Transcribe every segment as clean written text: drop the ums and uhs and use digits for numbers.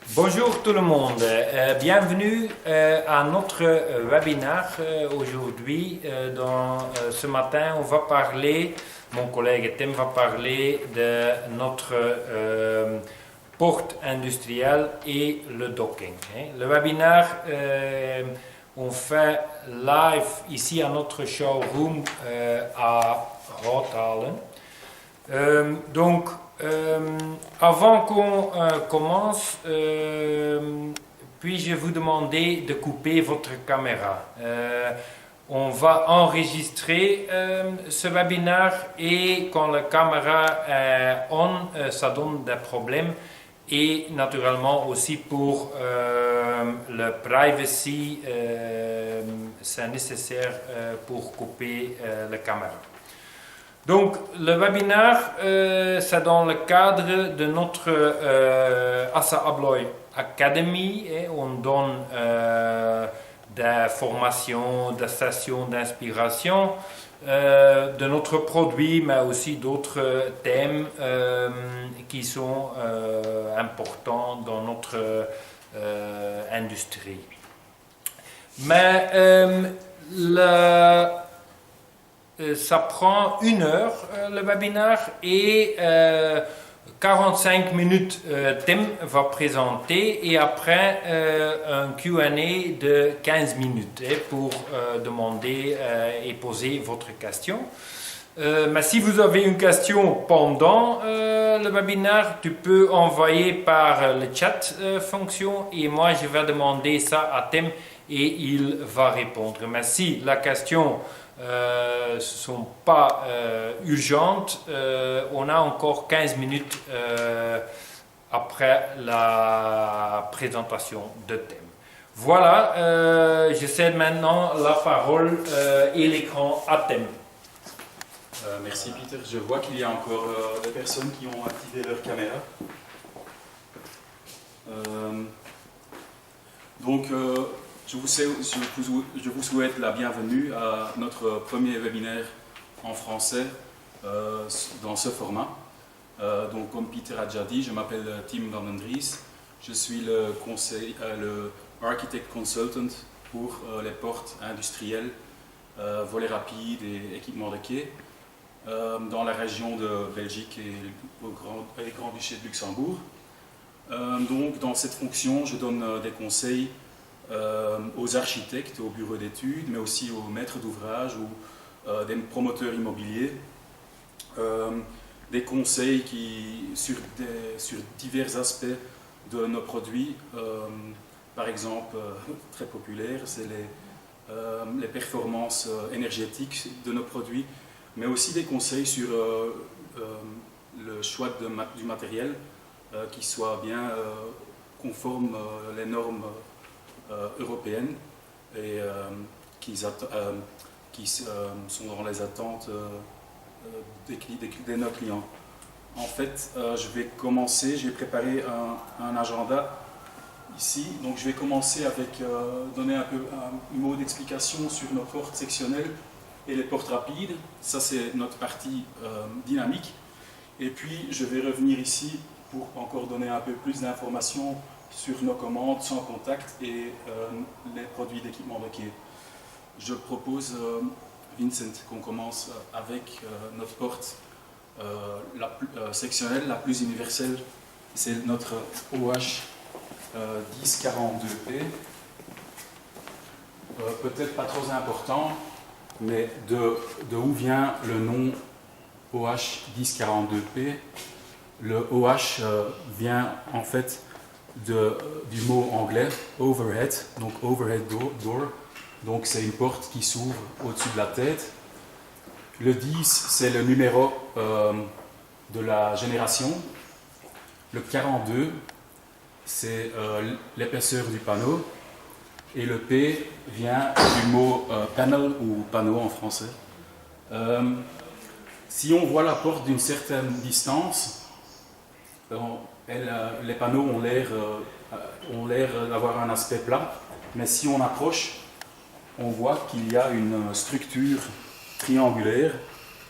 Bonjour tout le monde, bienvenue à notre webinaire aujourd'hui. Ce matin, on va parler, mon collègue Tim va parler de notre porte industrielle et le docking. Le webinaire, on fait live ici à notre showroom à Rothalen. Avant qu'on commence, puis-je vous demander de couper votre caméra. On va enregistrer ce webinaire et quand la caméra est on, ça donne des problèmes. Et naturellement aussi pour le privacy, c'est nécessaire pour couper la caméra. Donc, le webinaire, c'est dans le cadre de notre ASSA ABLOY Academy. Et on donne des formations, des sessions d'inspiration de notre produit, mais aussi d'autres thèmes qui sont importants dans notre industrie. Mais ça prend 1 heure le webinaire et 45 minutes Tim va présenter et après un Q&A de 15 minutes pour demander et poser votre question. Mais si vous avez une question pendant le webinaire, tu peux envoyer par le chat fonction et moi je vais demander ça à Tim et il va répondre. Mais si la question ne sont pas urgentes, on a encore 15 minutes après la présentation de thème. Voilà, je cède maintenant la parole et l'écran à thème. Merci Peter. Je vois qu'il y a encore des personnes qui ont activé leur caméra. Je vous souhaite la bienvenue à notre premier webinaire en français dans ce format. Donc, comme Peter a déjà dit, je m'appelle Tim van den Dries. Je suis le Architect Consultant pour les portes industrielles, volets rapides et équipements de quai dans la région de Belgique et les Grands-Duchés de Luxembourg. Donc, dans cette fonction, je donne des conseils aux architectes, aux bureaux d'études, mais aussi aux maîtres d'ouvrage ou des promoteurs immobiliers, des conseils sur divers aspects de nos produits. Par exemple, très populaire, c'est les performances énergétiques de nos produits, mais aussi des conseils sur le choix du matériel qui soit bien conforme les normes européennes et qui sont dans les attentes de nos clients. En fait, je vais préparer un agenda ici, donc je vais commencer avec donner un mot d'explication sur nos portes sectionnelles et les portes rapides. Ça, c'est notre partie dynamique. Et puis, je vais revenir ici pour encore donner un peu plus d'informations sur nos commandes sans contact et les produits d'équipement de quai. Je propose, Vincent, qu'on commence avec notre porte sectionnelle, la plus universelle. C'est notre OH 1042P. Peut-être pas trop important, mais de où vient le nom OH 1042P? Le OH vient en fait du mot anglais overhead, donc overhead door, donc c'est une porte qui s'ouvre au-dessus de la tête. Le 10, c'est le numéro de la génération. Le 42, c'est l'épaisseur du panneau. Et le P vient du mot panel ou panneau en français. Si on voit la porte d'une certaine distance, les panneaux ont l'air d'avoir un aspect plat, mais si on approche, on voit qu'il y a une structure triangulaire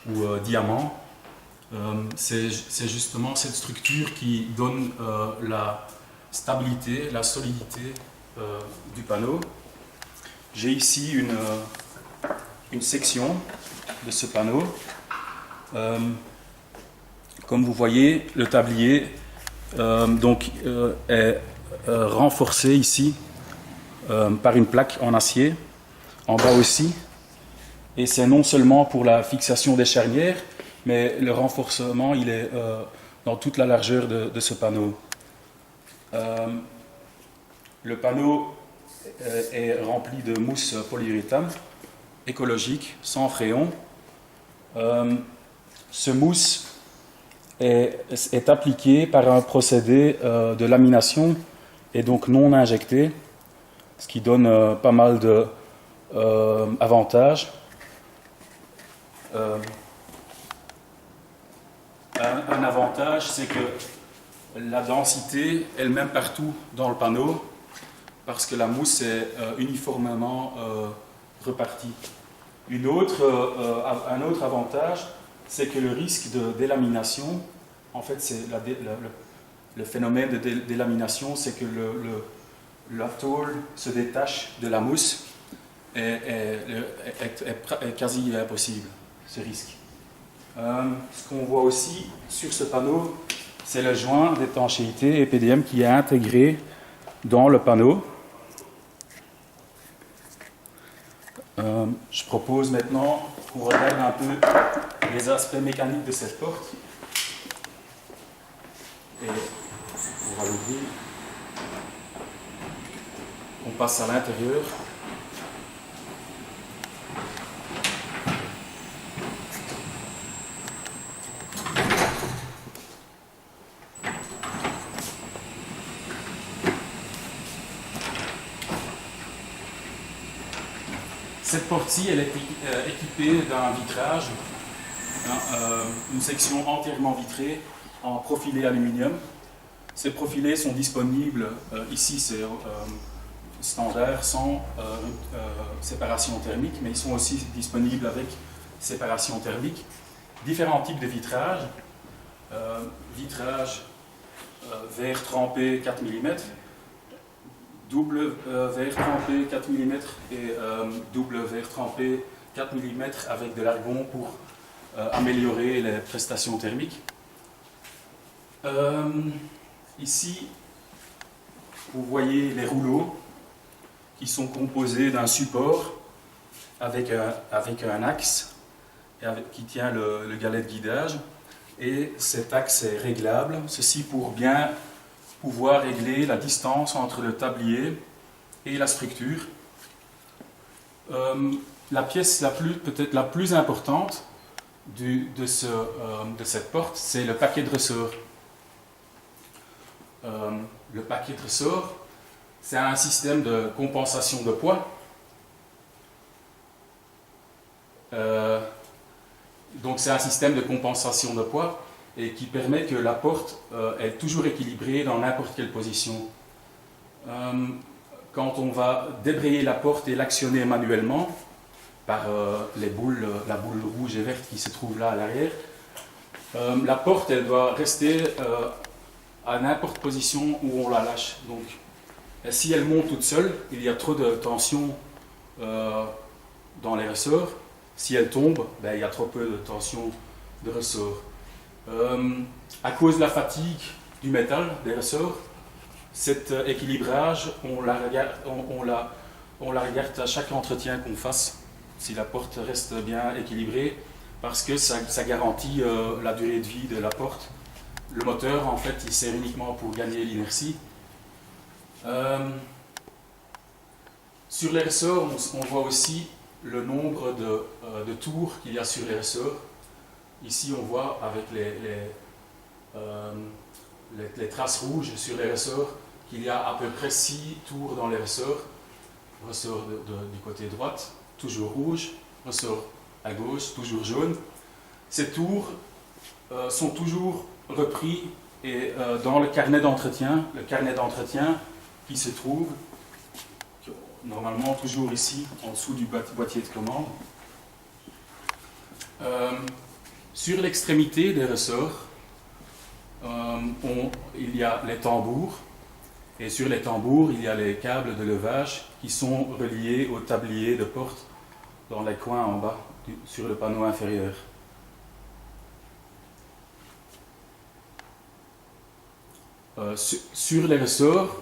ou diamant. C'est justement cette structure qui donne stabilité, la solidité du panneau. J'ai ici une section de ce panneau. Comme vous voyez, le tablier est renforcé ici par une plaque en acier, en bas aussi. Et c'est non seulement pour la fixation des charnières, mais le renforcement, il est dans toute la largeur de ce panneau. Le panneau est rempli de mousse polyuréthane, écologique, sans fréon. Ce mousse est appliqué par un procédé de lamination et donc non injecté, ce qui donne pas mal d'avantages. Un avantage, c'est que la densité est elle-même partout dans le panneau, parce que la mousse est uniformément repartie. Un autre avantage, c'est que le risque de délamination, en fait, c'est le phénomène de délamination, c'est que la tôle se détache de la mousse est quasi impossible, ce risque. Ce qu'on voit aussi sur ce panneau, c'est le joint d'étanchéité EPDM qui est intégré dans le panneau. Je propose maintenant qu'on regarde un peu les aspects mécaniques de cette porte. Et on va l'ouvrir. On passe à l'intérieur. Cette porte-ci, elle est équipée d'un vitrage, une section entièrement vitrée en profilé aluminium. Ces profilés sont disponibles, ici c'est standard, sans séparation thermique, mais ils sont aussi disponibles avec séparation thermique. Différents types de vitrages, vitrage verre trempé 4 mm, double verre trempé 4 mm et double verre trempé 4 mm avec de l'argon pour améliorer les prestations thermiques. Ici, vous voyez les rouleaux qui sont composés d'un support avec un axe qui tient le galet de guidage, et cet axe est réglable, ceci pour bien pouvoir régler la distance entre le tablier et la structure. La pièce peut-être la plus importante de cette porte, c'est le paquet de ressort. Le paquet de ressort, c'est un système de compensation de poids. Donc c'est un système de compensation de poids et qui permet que la porte est toujours équilibrée dans n'importe quelle position. Quand on va débrayer la porte et l'actionner manuellement par la boule rouge et verte qui se trouve là à l'arrière, la porte elle doit rester à n'importe position où on la lâche. Donc, si elle monte toute seule, il y a trop de tension dans les ressorts. Si elle tombe, il y a trop peu de tension de ressort. À cause de la fatigue du métal des ressorts, cet équilibrage, on la regarde à chaque entretien qu'on fasse, si la porte reste bien équilibrée, parce que ça garantit la durée de vie de la porte. Le moteur, en fait, il sert uniquement pour gagner l'inertie. Sur les ressorts, on voit aussi le nombre de tours qu'il y a sur les ressorts. Ici, on voit avec les traces rouges sur les ressorts qu'il y a à peu près 6 tours dans les ressorts. Ressort du côté droite, toujours rouge. Ressort à gauche, toujours jaune. Ces tours sont toujours repris et dans le carnet d'entretien qui se trouve normalement toujours ici en dessous du boîtier de commande. Sur l'extrémité des ressorts, il y a les tambours Et sur les tambours, il y a les câbles de levage qui sont reliés au tablier de porte dans les coins en bas, sur le panneau inférieur. Sur les ressorts,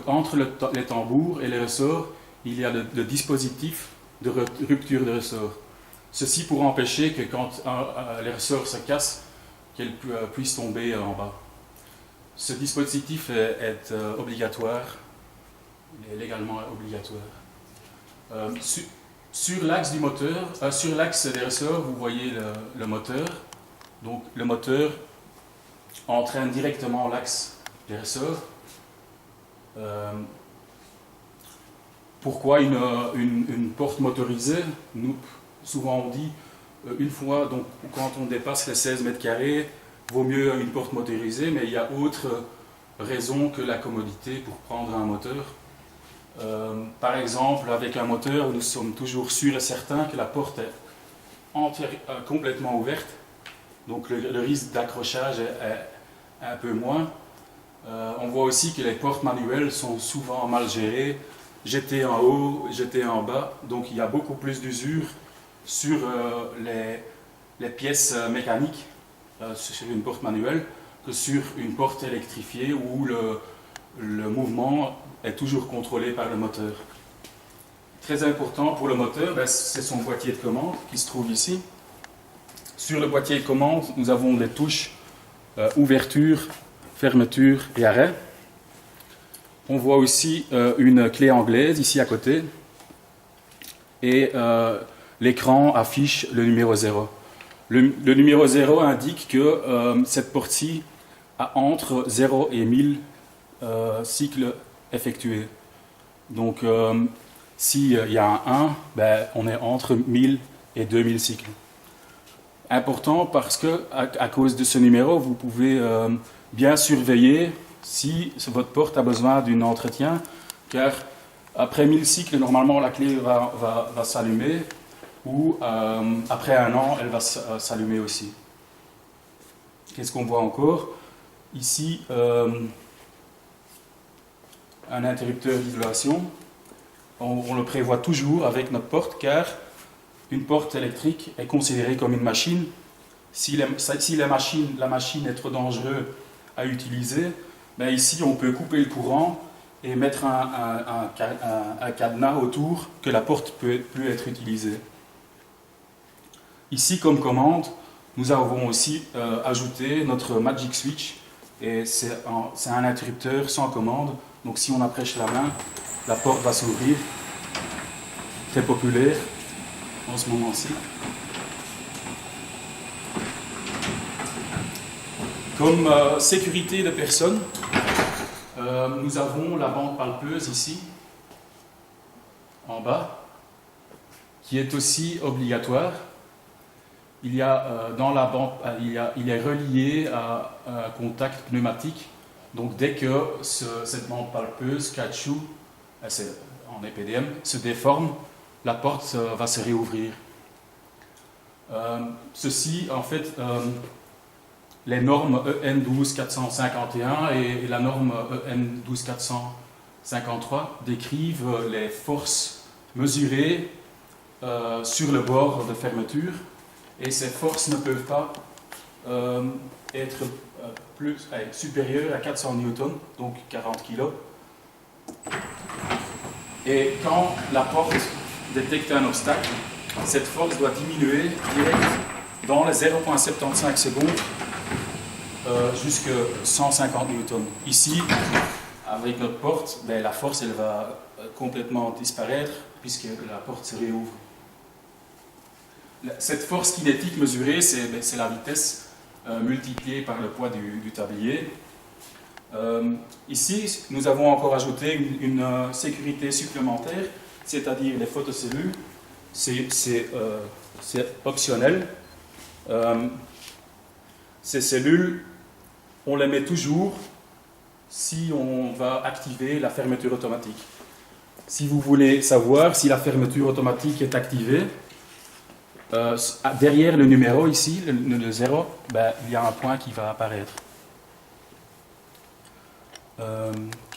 entre les tambours et les ressorts, il y a le dispositif de rupture de ressort. Ceci pour empêcher que quand les ressorts se cassent, qu'elles puissent tomber en bas. Ce dispositif est obligatoire, il est légalement obligatoire. Sur l'axe du moteur, sur l'axe des ressorts, vous voyez le moteur. Donc le moteur entraîne directement l'axe des ressorts. Pourquoi une porte motorisée? Souvent on dit, une fois, donc, quand on dépasse les 16 mètres carrés, vaut mieux une porte motorisée, mais il y a autre raison que la commodité pour prendre un moteur. Par exemple, avec un moteur, nous sommes toujours sûrs et certains que la porte est complètement ouverte, donc le risque d'accrochage est un peu moins. On voit aussi que les portes manuelles sont souvent mal gérées, jetées en haut, jetées en bas, donc il y a beaucoup plus d'usure sur les pièces mécaniques sur une porte manuelle que sur une porte électrifiée où le mouvement est toujours contrôlé par le moteur. Très important pour le moteur, c'est son boîtier de commande qui se trouve ici. Sur le boîtier de commande, nous avons les touches ouverture, fermeture et arrêt. On voit aussi une clé anglaise ici à côté et l'écran affiche le numéro 0. Le numéro 0 indique que cette porte-ci a entre 0 et 1000 cycles effectués. Donc s'il y a un 1, on est entre 1000 et 2000 cycles. Important parce que à cause de ce numéro, vous pouvez bien surveiller si votre porte a besoin d'un entretien, car après 1000 cycles, normalement la clé va s'allumer, ou après un an, elle va s'allumer aussi. Qu'est-ce qu'on voit encore? Ici, un interrupteur d'isolation. On le prévoit toujours avec notre porte, car une porte électrique est considérée comme une machine. Si la machine est trop dangereuse à utiliser, ici on peut couper le courant et mettre un cadenas autour que la porte peut être utilisée. Ici, comme commande, nous avons aussi ajouté notre Magic Switch, et c'est un interrupteur sans commande. Donc si on approche la main, la porte va s'ouvrir. Très populaire en ce moment-ci. Comme sécurité de personnes, nous avons la bande palpeuse ici, en bas, qui est aussi obligatoire. Il y a dans la bande, il est relié à un contact pneumatique. Donc dès que cette bande palpeuse, caoutchouc, en EPDM, se déforme, la porte va se réouvrir. Ceci, en fait, les normes EN 12451 et la norme EN 12453 décrivent les forces mesurées sur le bord de fermeture, et ces forces ne peuvent pas être supérieures à 400 newtons, donc 40 kg. Et quand la porte détecte un obstacle, cette force doit diminuer direct dans les 0,75 secondes jusqu'à 150 newtons. Ici, avec notre porte, la force elle va complètement disparaître puisque la porte se réouvre. Cette force kinétique mesurée, c'est la vitesse multipliée par le poids du tablier. Ici, nous avons encore ajouté une sécurité supplémentaire, c'est-à-dire les photocellules. C'est optionnel. Ces cellules, on les met toujours si on va activer la fermeture automatique. Si vous voulez savoir si la fermeture automatique est activée, derrière le numéro ici, le 0, il y a un point qui va apparaître.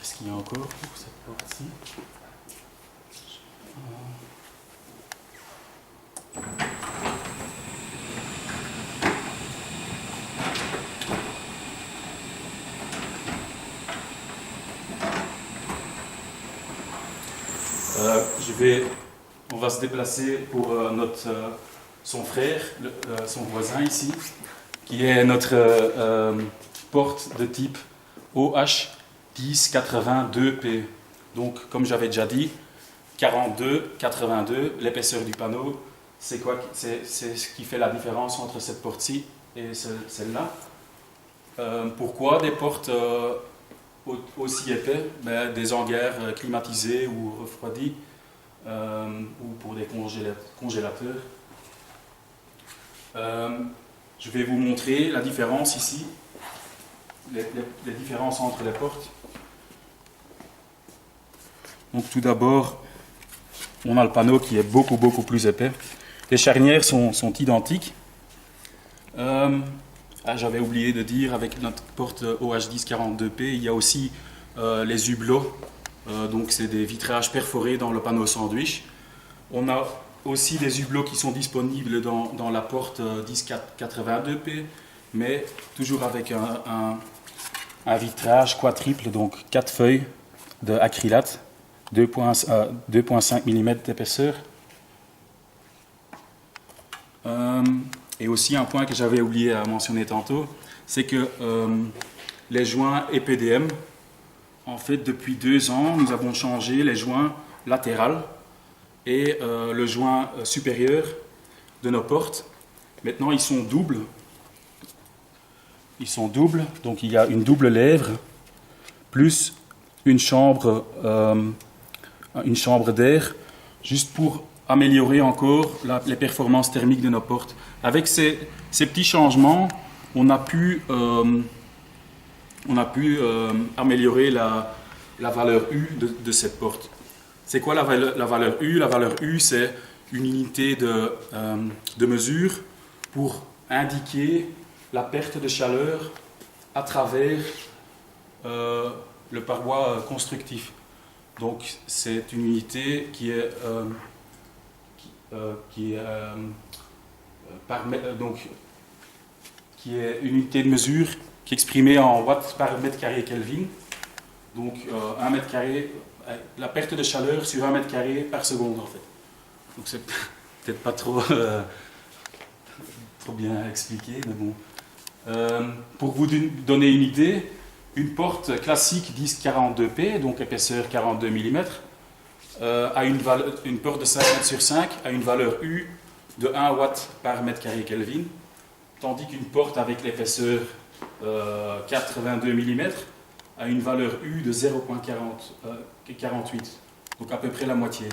Qu'est-ce qu'il y a encore pour cette porte-ci? On va se déplacer pour son frère, son voisin ici, qui est notre porte de type OH1082P. Donc, comme j'avais déjà dit, 42, 82, l'épaisseur du panneau, c'est ce qui fait la différence entre cette porte-ci et celle-là. Pourquoi des portes aussi épais? Des hangars climatisés ou refroidis, ou pour des congélateurs. Je vais vous montrer la différence ici, les différences entre les portes. Donc tout d'abord, on a le panneau qui est beaucoup plus épais. Les charnières sont identiques. J'avais oublié de dire, avec notre porte OH1042P, il y a aussi les hublots. Donc c'est des vitrages perforés dans le panneau sandwich. On a aussi des hublots qui sont disponibles dans la porte 1082P, mais toujours avec un vitrage quadruple, donc 4 feuilles d'acrylate, 2,5 mm d'épaisseur. Et aussi un point que j'avais oublié à mentionner tantôt, c'est que les joints EPDM, en fait, depuis 2 ans, nous avons changé les joints latérales et le joint supérieur de nos portes. Maintenant, ils sont doubles. Donc il y a une double lèvre, plus une chambre d'air, juste pour améliorer encore les performances thermiques de nos portes. Avec ces petits changements, on a pu améliorer la valeur U de cette porte. C'est quoi la valeur U? La valeur U, c'est une unité de mesure pour indiquer la perte de chaleur à travers le paroi constructif. Donc c'est une unité qui est une unité de mesure qui est exprimée en watts par mètre carré Kelvin. Donc 1 mètre carré, la perte de chaleur sur 1 mètre carré par seconde en fait. Donc c'est peut-être pas trop bien expliqué, mais bon. Pour vous donner une idée, une porte classique 1042P, donc épaisseur 42 mm, a une porte de 5 mètres sur 5 a une valeur U de 1 watt par mètre carré Kelvin, tandis qu'une porte avec l'épaisseur 82 mm a une valeur U de 0,48, donc à peu près la moitié.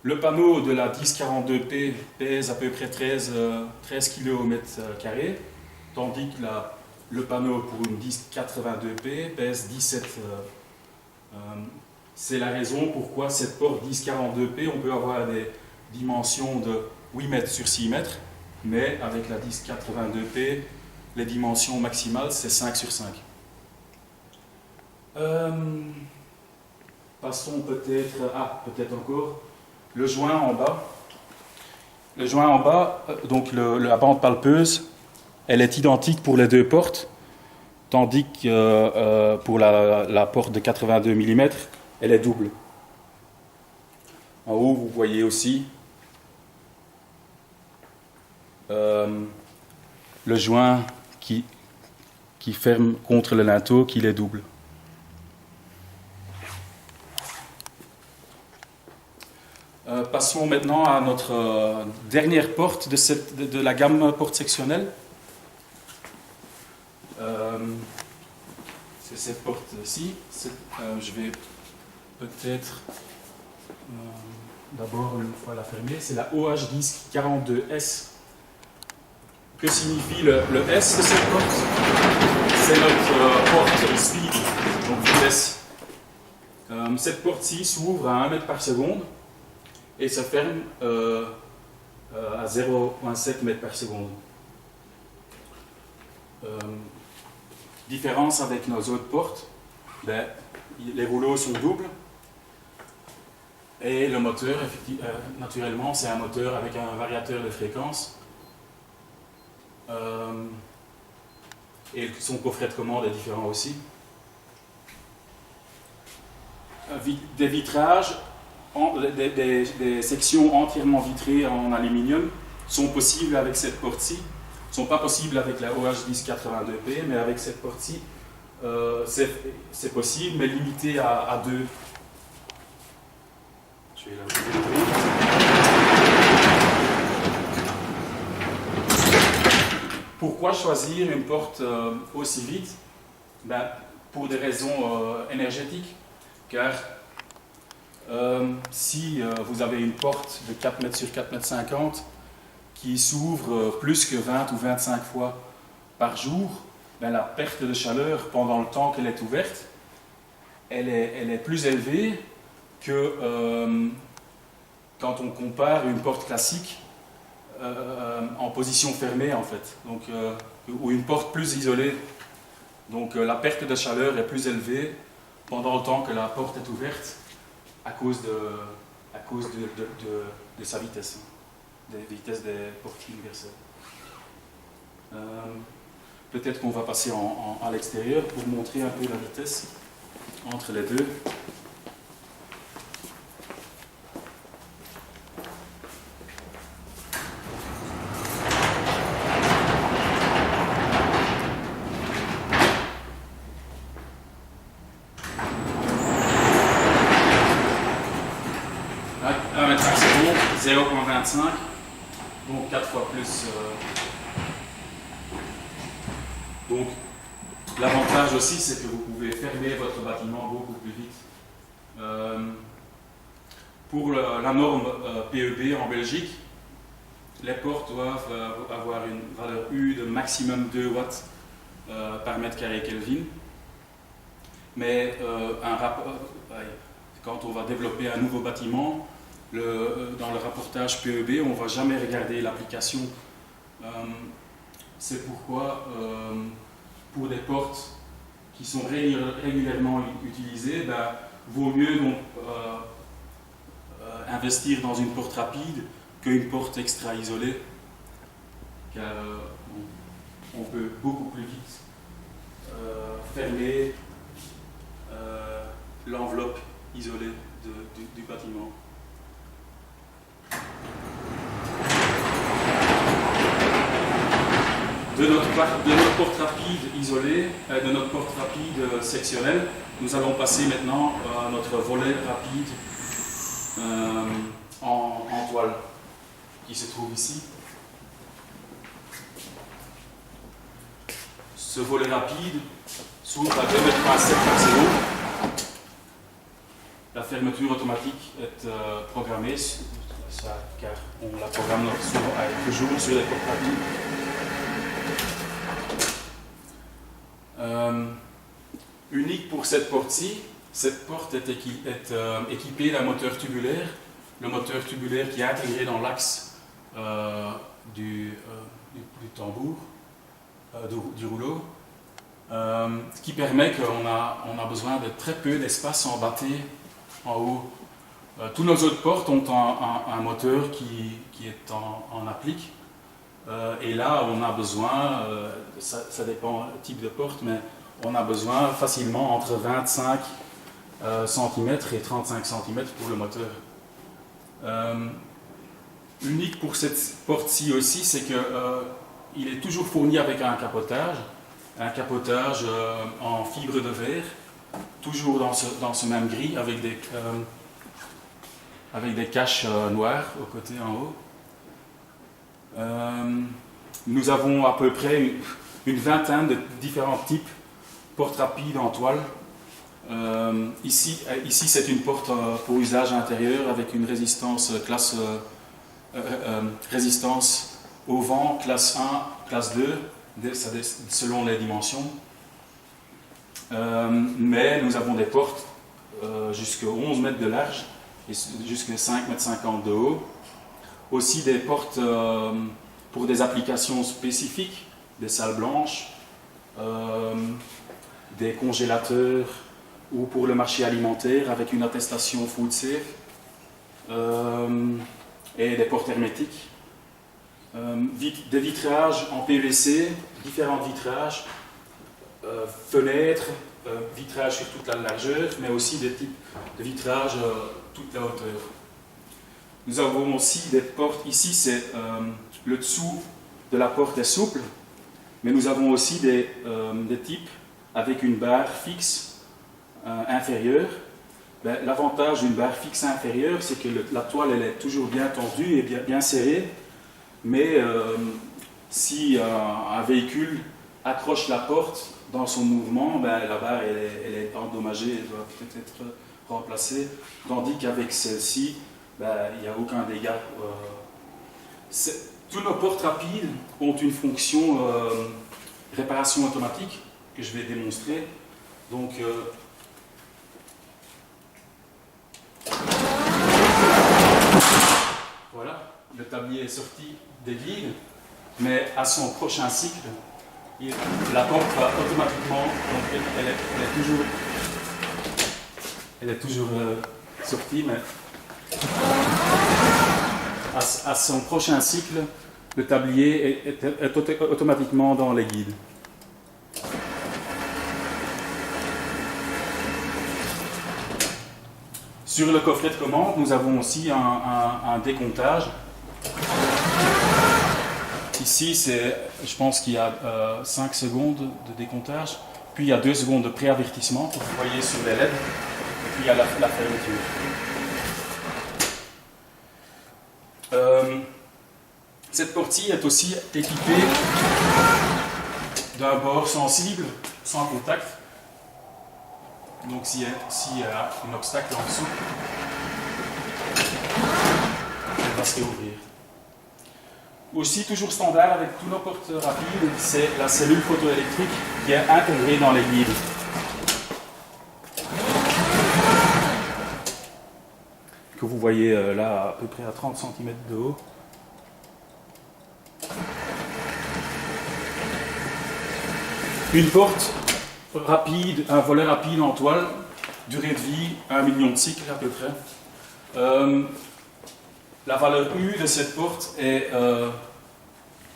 Le panneau de la 1042P pèse à peu près 13 kg au mètre carré, tandis que le panneau pour une 1082P pèse 17 c'est la raison pourquoi cette porte 1042P, on peut avoir des dimensions de 8 mètres sur 6 mètres, mais avec la 1082P, les dimensions maximales, c'est 5 sur 5. Passons peut-être encore, le joint en bas. Le joint en bas, donc la bande palpeuse, elle est identique pour les deux portes, tandis que pour la porte de 82 mm, elle est double. En haut, vous voyez aussi le joint qui ferme contre le linteau, qu'il est double. Passons maintenant à notre dernière porte de la gamme porte sectionnelle. C'est cette porte-ci. Je vais peut-être d'abord une fois la fermer. C'est la OH1042S. Que signifie le S de cette porte? C'est notre porte speed, donc vitesse. Cette porte-ci s'ouvre à 1 mètre par seconde et se ferme à 0,7 mètres par seconde. Différence avec nos autres portes, ben, les rouleaux sont doubles. Et le moteur, naturellement, c'est un moteur avec un variateur de fréquence. Et son coffret de commande est différent aussi. Des vitrages, des sections entièrement vitrées en aluminium sont possibles avec cette porte-ci. Ne sont pas possibles avec la OH1082P, mais avec cette porte-ci, c'est possible, mais limité à 2. Je vais la ouvrir. Pourquoi choisir une porte aussi vite? Ben, pour des raisons énergétiques. Car si vous avez une porte de 4 mètres sur 4 mètres 50 qui s'ouvre plus que 20 ou 25 fois par jour, ben, la perte de chaleur pendant le temps qu'elle est ouverte, elle est plus élevée que quand on compare une porte classique en position fermée en fait, donc, ou une porte plus isolée. Donc la perte de chaleur est plus élevée pendant le temps que la porte est ouverte à cause de sa vitesse, des vitesses des portes universelles. Peut-être qu'on va passer à l'extérieur pour montrer un peu la vitesse entre les deux. seconde, 0,25, donc 4 fois plus. Donc l'avantage aussi, c'est que vous pouvez fermer votre bâtiment beaucoup plus vite. Pour la norme PEB en Belgique, les portes doivent avoir une valeur U de maximum 2 watts par mètre carré Kelvin. Mais quand on va développer un nouveau bâtiment, dans le rapportage PEB, on ne va jamais regarder l'application. C'est pourquoi, pour des portes qui sont régulièrement utilisées, vaut mieux donc, investir dans une porte rapide qu'une porte extra isolée, car on peut beaucoup plus vite fermer l'enveloppe isolée du bâtiment. De notre porte rapide isolée, de notre porte rapide sectionnelle, nous allons passer maintenant à notre volet rapide en toile qui se trouve ici. Ce volet rapide s'ouvre à 2,7 m par seconde. La fermeture automatique est programmée, car on la programme toujours sur les portes rapides. Unique pour cette porte-ci, cette porte est équipée d'un moteur tubulaire. Le moteur tubulaire qui est intégré dans l'axe du tambour, du rouleau, ce qui permet qu'on a besoin de très peu d'espace en bâté en haut. Tous nos autres portes ont un moteur qui est en applique. Et là, on a besoin, ça dépend du type de porte, mais on a besoin facilement entre 25 cm et 35 cm pour le moteur. Unique pour cette porte-ci aussi, c'est qu'il est toujours fourni avec un capotage en fibre de verre, toujours dans ce même gris, avec des caches noires au côté en haut. Nous avons à peu près une vingtaine de différents types portes rapides en toile. Ici c'est une porte pour usage intérieur avec une résistance résistance au vent classe 1, classe 2, selon les dimensions. Mais nous avons des portes jusqu'à 11 mètres de large et jusqu'à 5,50 m de haut. Aussi des portes pour des applications spécifiques, des salles blanches, des congélateurs ou pour le marché alimentaire avec une attestation Food Safe et des portes hermétiques. Des vitrages en PVC, différents vitrages, fenêtres, vitrages sur toute la largeur, mais aussi des types de vitrages toute la hauteur. Nous avons aussi des portes, ici c'est le dessous de la porte est souple, mais nous avons aussi des types avec une barre fixe inférieure. L'avantage d'une barre fixe inférieure, c'est que la toile elle est toujours bien tendue et bien serrée, mais si un véhicule accroche la porte dans son mouvement, la barre elle est endommagée, elle doit peut-être être remplacée, tandis qu'avec celle-ci, il n'y a aucun dégât. Tous nos portes rapides ont une fonction réparation automatique que je vais démontrer. Donc, voilà, le tablier est sorti des guides, mais à son prochain cycle, la porte va automatiquement, donc elle est toujours sortie, mais à son prochain cycle, le tablier est automatiquement dans les guides. Sur le coffret de commande, nous avons aussi un décomptage. Ici, je pense qu'il y a 5 secondes de décomptage, puis il y a 2 secondes de préavertissement, que vous voyez sur les LED, et puis il y a la fermeture. Cette porte-ci est aussi équipée d'un bord sensible, sans contact. Donc s'il y a un obstacle en dessous, elle va se réouvrir. Aussi, toujours standard avec tous nos portes rapides, c'est la cellule photoélectrique qui est intégrée dans les guides. Que vous voyez là à peu près à 30 cm de haut. Une porte rapide, un volet rapide en toile, durée de vie 1 million de cycles à peu près. La valeur U de cette porte est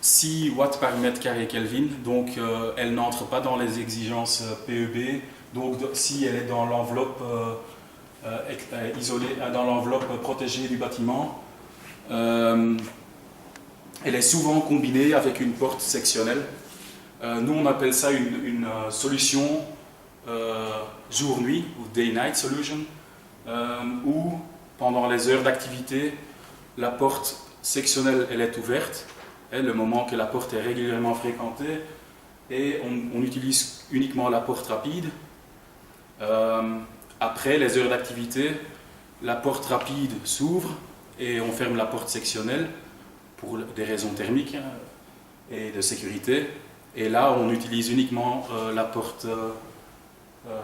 6 watts par mètre carré Kelvin, donc elle n'entre pas dans les exigences PEB, donc si elle est dans l'enveloppe isolée, dans l'enveloppe protégée du bâtiment, elle est souvent combinée avec une porte sectionnelle. Nous on appelle ça une solution jour-nuit ou day-night solution, où pendant les heures d'activité, la porte sectionnelle elle est ouverte, et le moment que la porte est régulièrement fréquentée, et on utilise uniquement la porte rapide. Après les heures d'activité, la porte rapide s'ouvre et on ferme la porte sectionnelle pour des raisons thermiques et de sécurité. Et là, on utilise uniquement la porte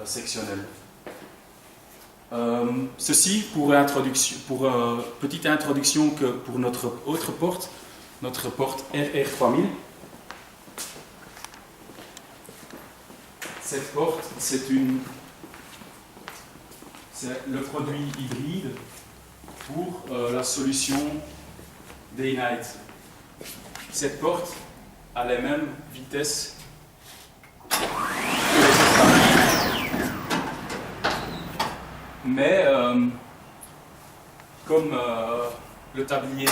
sectionnelle. Ceci pour petite introduction que pour notre autre porte, notre porte RR3000. Cette porte, c'est le produit hybride pour la solution Day-Night. Cette porte a les mêmes vitesses que les autres, mais comme le tablier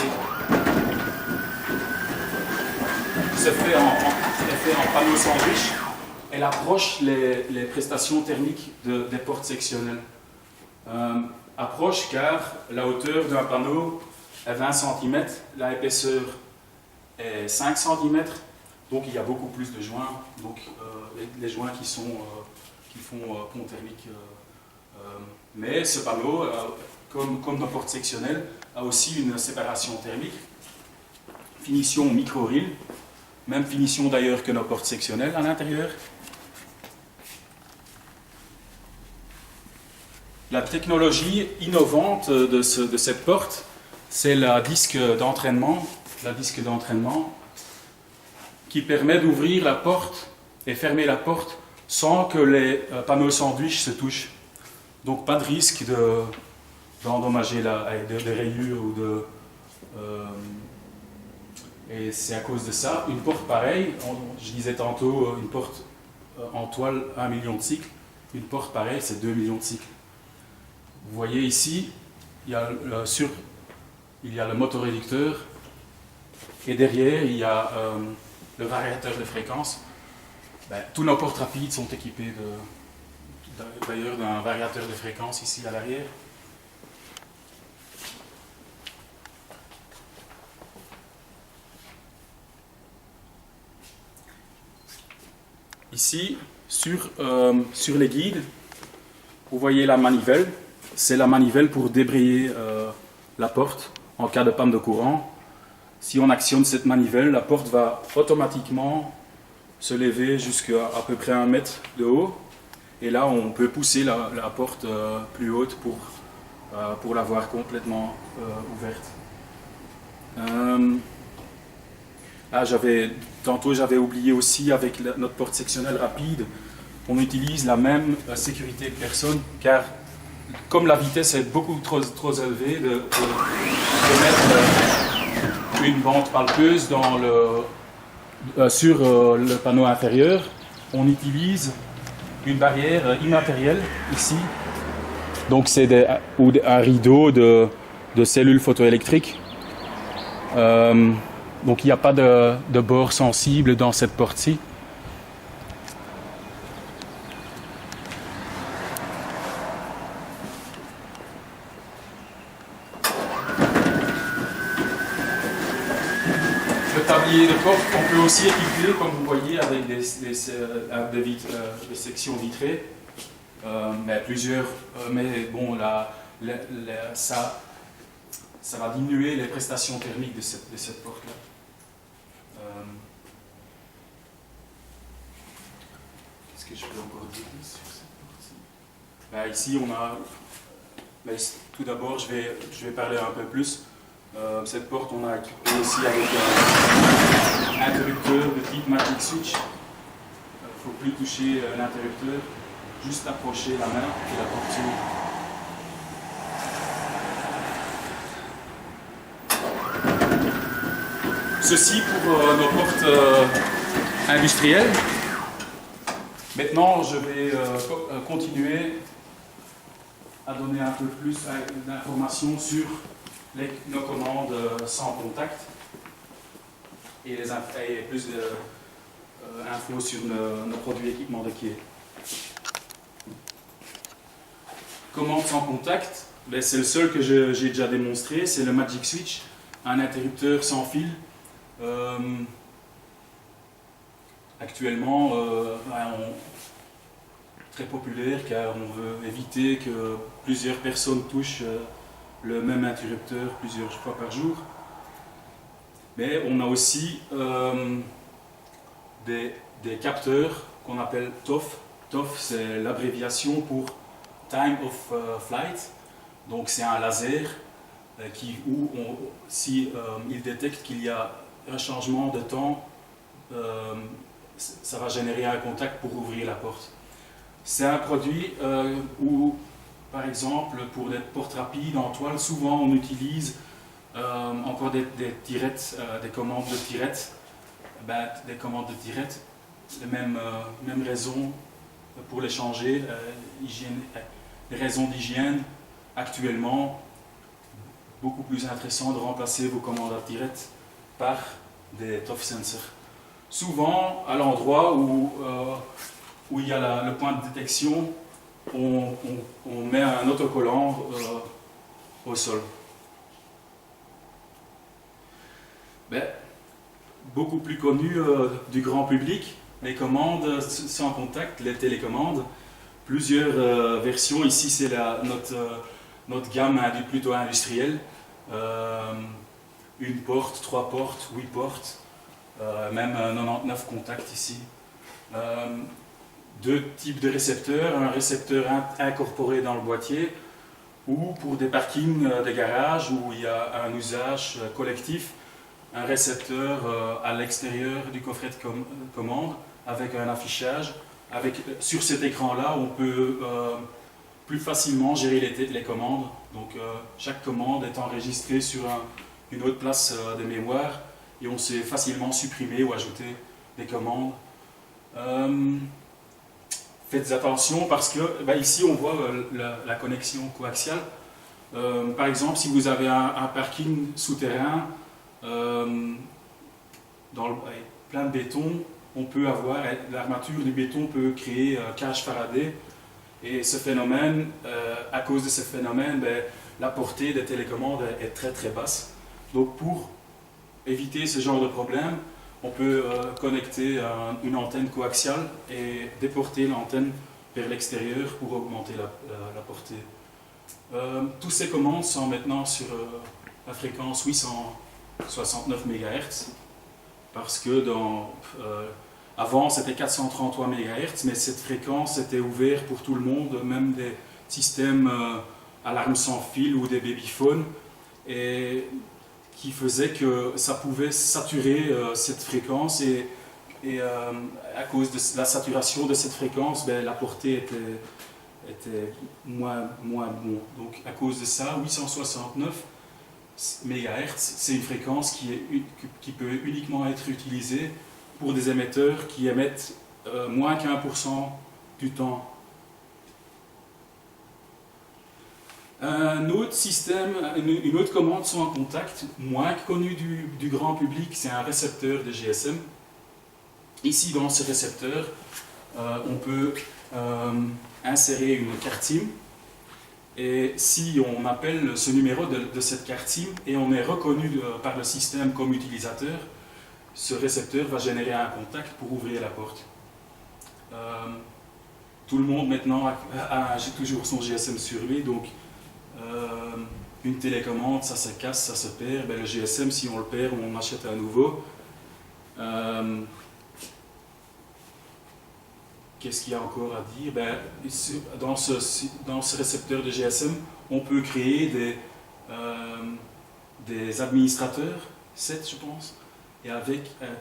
se fait en panneau sandwich, elle approche les prestations thermiques des portes sectionnelles. Approche car la hauteur d'un panneau est 20 cm, la épaisseur est 5 cm, donc il y a beaucoup plus de joints, donc les joints qui font pont thermique. Mais ce panneau, comme nos portes sectionnelles, a aussi une séparation thermique, finition micro-rill, même finition d'ailleurs que nos portes sectionnelles à l'intérieur. La technologie innovante de cette porte, c'est la disque d'entraînement qui permet d'ouvrir la porte et fermer la porte sans que les panneaux sandwich se touchent. Donc pas de risque d'endommager des rayures ou et c'est à cause de ça, une porte pareille, je disais tantôt une porte en toile 1 million de cycles, une porte pareille c'est 2 millions de cycles. Vous voyez ici, il y a le motoréducteur et derrière il y a le variateur de fréquence. Tous nos portes rapides sont équipées d'ailleurs d'un variateur de fréquence ici à l'arrière. Ici, sur les guides, vous voyez la manivelle. C'est la manivelle pour débrayer la porte en cas de panne de courant. Si on actionne cette manivelle, la porte va automatiquement se lever jusqu'à à peu près 1 mètre de haut. Et là, on peut pousser la porte plus haute pour la voir complètement ouverte. Tantôt j'avais oublié aussi avec notre porte sectionnelle rapide, on utilise la même sécurité de personne car comme la vitesse est beaucoup trop élevée, de mettre une bande palpeuse sur le panneau inférieur, on utilise une barrière immatérielle ici. Donc c'est un rideau de cellules photoélectriques. Donc il n'y a pas de bord sensible dans cette porte-ci. Le tablier de porte, on peut aussi équiper, comme vous voyez, avec des sections vitrées. Mais plusieurs, mais bon, ça va diminuer les prestations thermiques de cette porte-là. Qu'est-ce que je peux encore dire sur cette porte-ci? Ici, on a. Tout d'abord, je vais parler un peu plus. Cette porte, on a équipé aussi avec un interrupteur de type Magic Switch. Il ne faut plus toucher l'interrupteur, juste approcher la main et la porte s'ouvre. Ceci pour nos portes industrielles. Maintenant, je vais continuer à donner un peu plus d'informations sur nos commandes sans contact et plus d'infos sur nos produits équipements de quai. Commande sans contact, c'est le seul que j'ai déjà démontré, c'est le Magic Switch, un interrupteur sans fil. Actuellement, très populaire car on veut éviter que plusieurs personnes touchent le même interrupteur plusieurs fois par jour. Mais on a aussi des capteurs qu'on appelle TOF. TOF, c'est l'abréviation pour Time of Flight. Donc c'est un laser où si il détecte qu'il y a un changement de temps, ça va générer un contact pour ouvrir la porte. C'est un produit où, par exemple, pour des portes rapides en toile, souvent on utilise encore des tirettes, des commandes de tirettes. Des commandes de tirettes, les mêmes raisons pour les changer, les raisons d'hygiène. Actuellement, beaucoup plus intéressant de remplacer vos commandes à tirettes par des TOF sensors. Souvent, à l'endroit où il y a le point de détection, on met un autocollant au sol. Beaucoup plus connu du grand public, les commandes sans contact, les télécommandes. Plusieurs versions, ici c'est notre gamme plutôt industrielle. Une porte, 3 portes, 8 portes, même 99 contacts ici. 2 types de récepteurs, un récepteur incorporé dans le boîtier ou pour des parkings de garages où il y a un usage collectif, un récepteur à l'extérieur du coffret de commande avec un affichage sur cet écran-là, on peut plus facilement gérer les commandes. Donc chaque commande est enregistrée sur une autre place de mémoire et on sait facilement supprimer ou ajouter des commandes. Faites attention parce que ici on voit la connexion coaxiale. Par exemple, si vous avez un parking souterrain plein de béton, on peut avoir l'armature du béton peut créer cage Faraday. Et ce phénomène, à cause de ce phénomène, la portée des télécommandes est très très basse. Donc pour éviter ce genre de problème, on peut connecter une antenne coaxiale et déporter l'antenne vers l'extérieur pour augmenter la portée. Toutes ces commandes sont maintenant sur la fréquence 869 MHz parce que avant c'était 433 MHz, mais cette fréquence était ouverte pour tout le monde, même des systèmes alarmes sans fil ou des babyphones, et qui faisait que ça pouvait saturer cette fréquence et à cause de la saturation de cette fréquence, la portée était moins bon. Donc à cause de ça, 869 MHz, c'est une fréquence qui peut uniquement être utilisée pour des émetteurs qui émettent moins qu'1% du temps. Un autre système, une autre commande sans contact, moins connue du grand public, c'est un récepteur de GSM. Ici, dans ce récepteur, on peut insérer une carte SIM. Et si on appelle ce numéro de cette carte SIM et on est reconnu par le système comme utilisateur, ce récepteur va générer un contact pour ouvrir la porte. Tout le monde maintenant a toujours son GSM sur lui, donc une télécommande, ça se casse, ça se perd. Le GSM, si on le perd, on achète un nouveau. Qu'est-ce qu'il y a encore à dire? Dans ce récepteur de GSM, on peut créer des administrateurs, 7 je pense. Et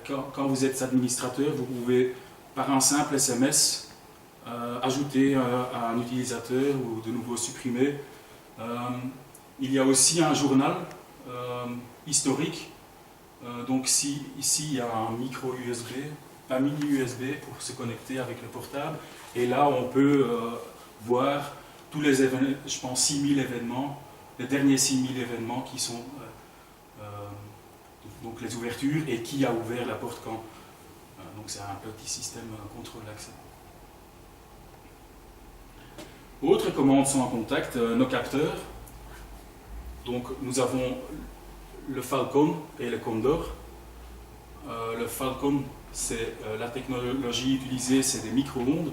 quand vous êtes administrateur, vous pouvez, par un simple SMS, ajouter un utilisateur ou de nouveau supprimer. Il y a aussi un journal historique. Donc ici, il y a un micro USB, un mini USB pour se connecter avec le portable. Et là, on peut voir tous les événements, je pense 6000 événements, les derniers 6000 événements qui sont donc les ouvertures et qui a ouvert la porte quand. Donc c'est un petit système contrôle d'accès. Autre commande sans contact, nos capteurs. Donc nous avons le Falcon et le Condor. Le Falcon, c'est la technologie utilisée, c'est des micro-ondes.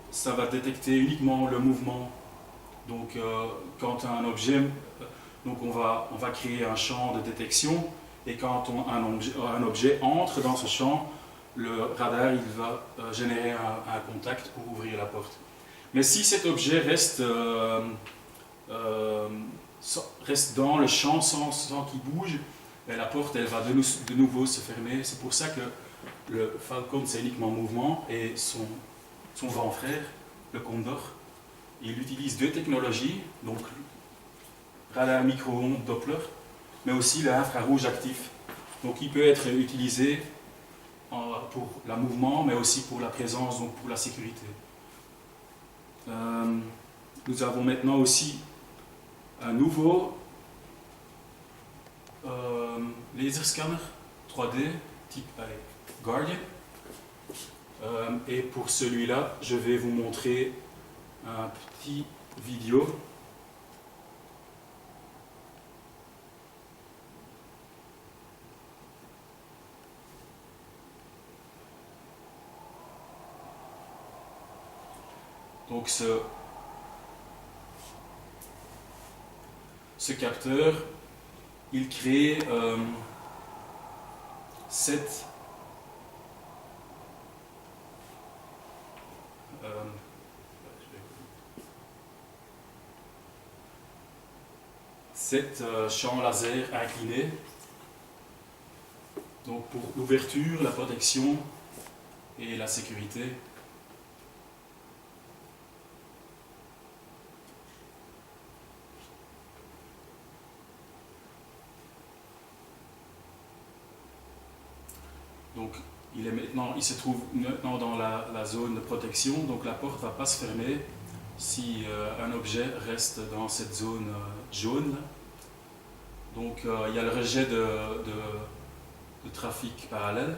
Ça va détecter uniquement le mouvement. Donc quand un objet, donc on va créer un champ de détection et quand un objet entre dans ce champ, le radar il va générer un contact pour ouvrir la porte. Mais si cet objet reste dans le champ sans qu'il bouge, la porte elle va de nouveau se fermer. C'est pour ça que le Falcon c'est uniquement mouvement et son grand frère, le Condor, il utilise deux technologies, donc radar micro-ondes Doppler, mais aussi l'infrarouge actif. Donc il peut être utilisé pour le mouvement, mais aussi pour la présence, donc pour la sécurité. Nous avons maintenant aussi un nouveau laser scanner 3D type Guardian. Et pour celui-là, je vais vous montrer un petit vidéo. Donc ce capteur, il crée 7 champs laser inclinés. Donc pour l'ouverture, la protection et la sécurité. Donc il se trouve maintenant dans la zone de protection, donc la porte ne va pas se fermer si un objet reste dans cette zone jaune. Donc il y a le rejet de trafic parallèle.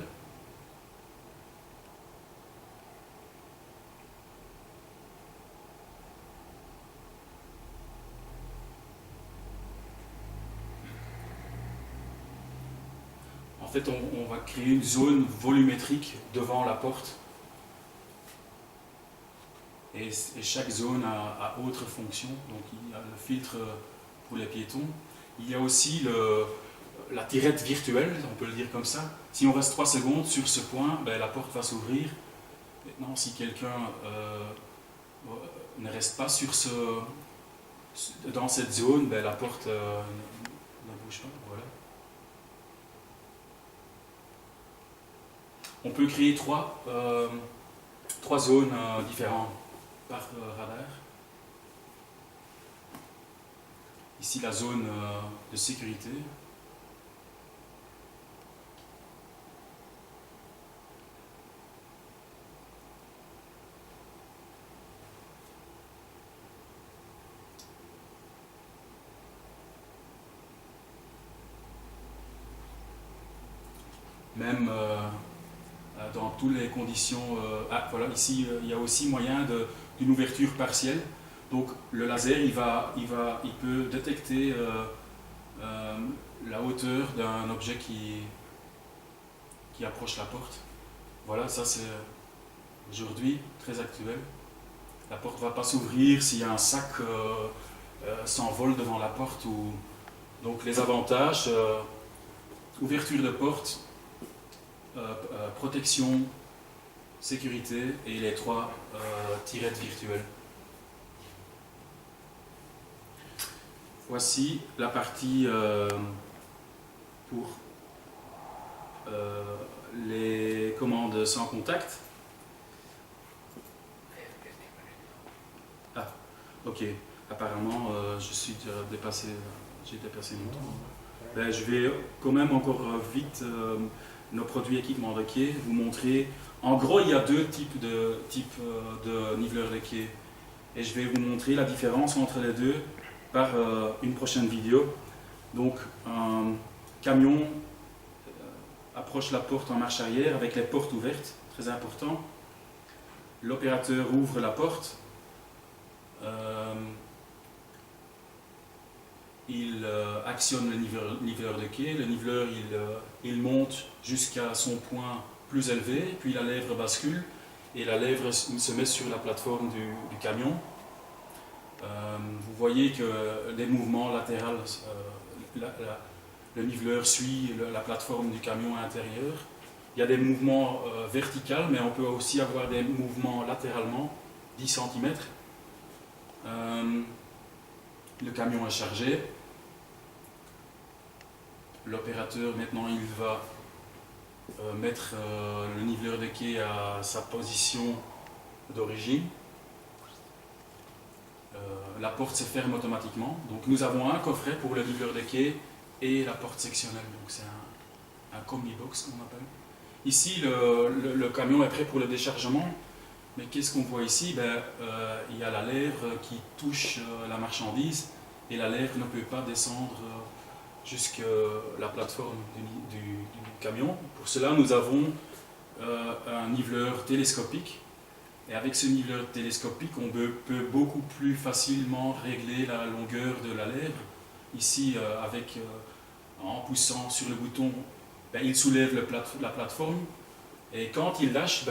En fait, on va créer une zone volumétrique devant la porte. Et chaque zone a autre fonction. Donc il y a le filtre pour les piétons. Il y a aussi la tirette virtuelle, on peut le dire comme ça. Si on reste 3 secondes sur ce point, ben, la porte va s'ouvrir. Maintenant, si quelqu'un ne reste pas dans cette zone, ben, la porte ne bouge pas. Voilà. On peut créer trois zones différentes par radar. Ici, la zone de sécurité. Même dans toutes les conditions. Voilà, ici, il y a aussi moyen d'une ouverture partielle. Donc le laser, il peut détecter la hauteur d'un objet qui approche la porte. Voilà, ça c'est aujourd'hui très actuel. La porte ne va pas s'ouvrir s'il y a un sac s'envole devant la porte. Donc les avantages, ouverture de porte, protection, sécurité et les 3 tirettes virtuelles. Voici la partie pour les commandes sans contact. Ah, ok. Apparemment, j'ai dépassé mon temps. Ben, je vais quand même encore vite nos produits équipements de quai vous montrer. En gros, il y a 2 types de niveleurs de quai. Et je vais vous montrer la différence entre les deux par une prochaine vidéo. Donc, un camion approche la porte en marche arrière avec les portes ouvertes, très important. L'opérateur ouvre la porte. Il actionne le niveleur de quai. Le niveleur, il monte jusqu'à son point plus élevé, puis la lèvre bascule et la lèvre se met sur la plateforme du camion. Vous voyez que les mouvements latéraux, le niveleur suit la plateforme du camion intérieur. Il y a des mouvements verticaux, mais on peut aussi avoir des mouvements latéralement, 10 cm. Le camion est chargé. L'opérateur, maintenant, il va mettre le niveleur de quai à sa position d'origine. La porte se ferme automatiquement. Donc nous avons un coffret pour le niveleur de quai et la porte sectionnelle. Donc c'est un combi-box qu'on appelle. Ici, le camion est prêt pour le déchargement. Mais qu'est-ce qu'on voit ici? Il y a la lèvre qui touche la marchandise et la lèvre ne peut pas descendre jusqu'à la plateforme du camion. Pour cela, nous avons un niveleur télescopique. Et avec ce niveleur télescopique, on peut beaucoup plus facilement régler la longueur de la lèvre. Ici, en poussant sur le bouton, il soulève la plateforme. Et quand il lâche,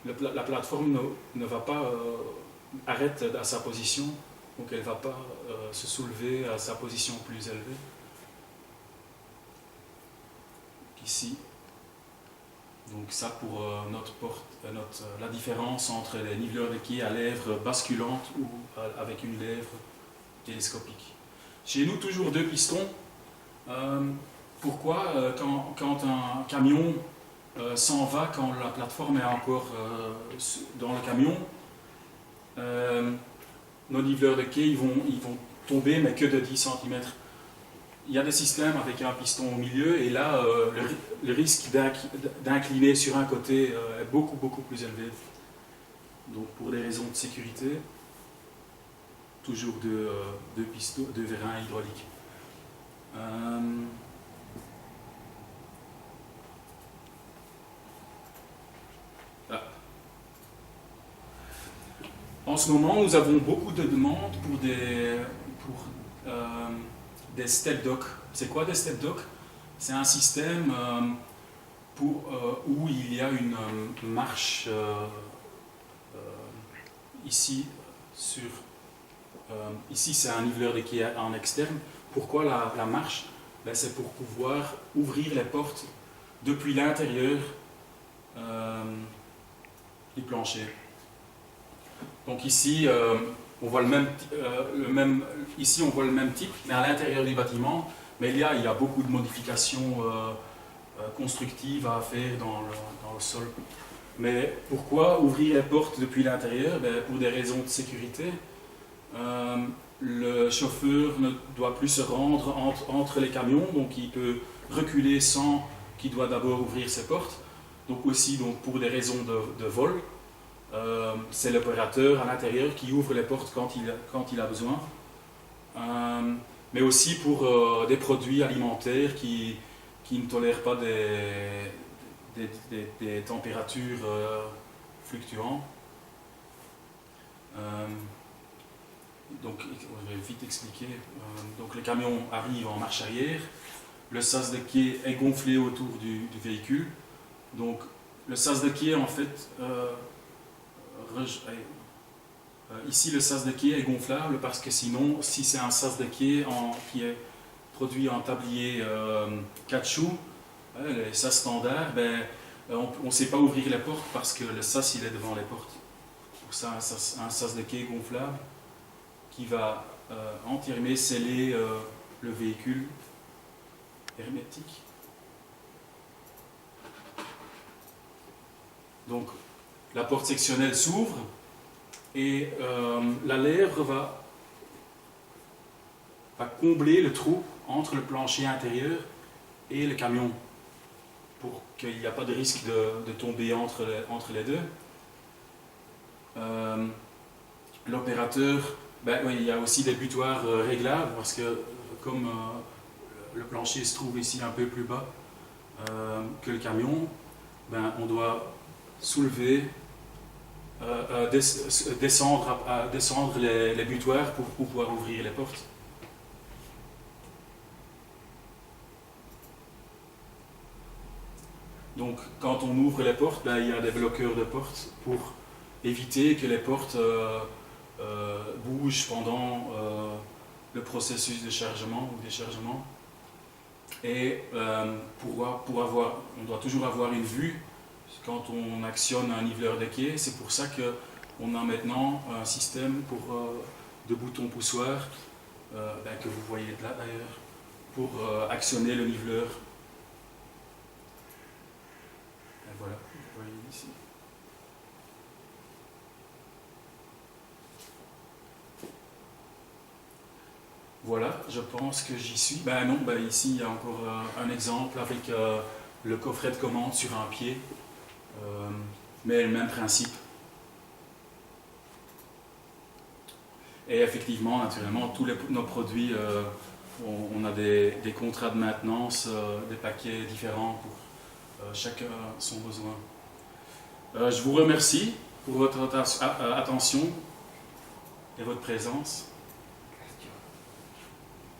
la plateforme ne va pas arrêter à sa position. Donc elle ne va pas se soulever à sa position plus élevée. Ici. Donc ça pour la différence entre les niveleurs de quai à lèvres basculantes ou avec une lèvre télescopique. Chez nous, toujours 2 pistons. Pourquoi quand un camion s'en va quand la plateforme est encore dans le camion. Nos niveleurs de quai ils vont tomber, mais que de 10 cm. Il y a des systèmes avec un piston au milieu, et là, le risque d'incliner sur un côté est beaucoup plus élevé. Donc, pour des raisons de sécurité, toujours deux pistons, deux vérins hydrauliques. En ce moment, nous avons beaucoup de demandes pour des step docks. C'est quoi des step docks? C'est un système où il y a une marche ici ici c'est un niveleur de quai en externe. Pourquoi la marche? Ben, c'est pour pouvoir ouvrir les portes depuis l'intérieur du plancher. Donc ici, on voit ici on voit le même type, mais à l'intérieur du bâtiment. Mais il y a beaucoup de modifications constructives à faire dans le sol. Mais pourquoi ouvrir les portes depuis l'intérieur? Ben, pour des raisons de sécurité. Le chauffeur ne doit plus se rendre entre les camions, donc il peut reculer sans qu'il doit d'abord ouvrir ses portes. Donc aussi pour des raisons de vol. C'est l'opérateur à l'intérieur qui ouvre les portes quand il a besoin. Mais aussi pour des produits alimentaires qui ne tolèrent pas des températures fluctuantes. Donc, je vais vite expliquer. Donc, le camion arrive en marche arrière. Le sas de quai est gonflé autour du véhicule. Donc, le sas de quai, en fait, ici, le sas de quai est gonflable parce que sinon, si c'est un sas de quai qui est produit en tablier caoutchouc, les sas standards, ben, on ne sait pas ouvrir les portes parce que le sas il est devant les portes. Donc ça, un sas de quai gonflable qui va entièrement sceller le véhicule hermétique. Donc la porte sectionnelle s'ouvre et la lèvre va combler le trou entre le plancher intérieur et le camion pour qu'il n'y ait pas de risque de tomber entre les deux. L'opérateur, ben, oui, il y a aussi des butoirs réglables parce que comme le plancher se trouve ici un peu plus bas que le camion, ben, on doit soulever, descendre les butoirs pour pouvoir ouvrir les portes. Donc quand on ouvre les portes, ben, il y a des bloqueurs de portes pour éviter que les portes bougent pendant le processus de chargement ou déchargement. Et on doit toujours avoir une vue quand on actionne un niveleur de quai. C'est pour ça qu'on a maintenant un système de boutons poussoirs que vous voyez là d'ailleurs pour actionner le niveleur. Et voilà, vous voyez ici. Voilà, je pense que j'y suis. Ben non, ben ici il y a encore un exemple avec le coffret de commande sur un pied, mais le même principe. Et effectivement, naturellement, tous nos produits, on a des contrats de maintenance, des paquets différents pour chacun son besoin. Je vous remercie pour votre attention et votre présence.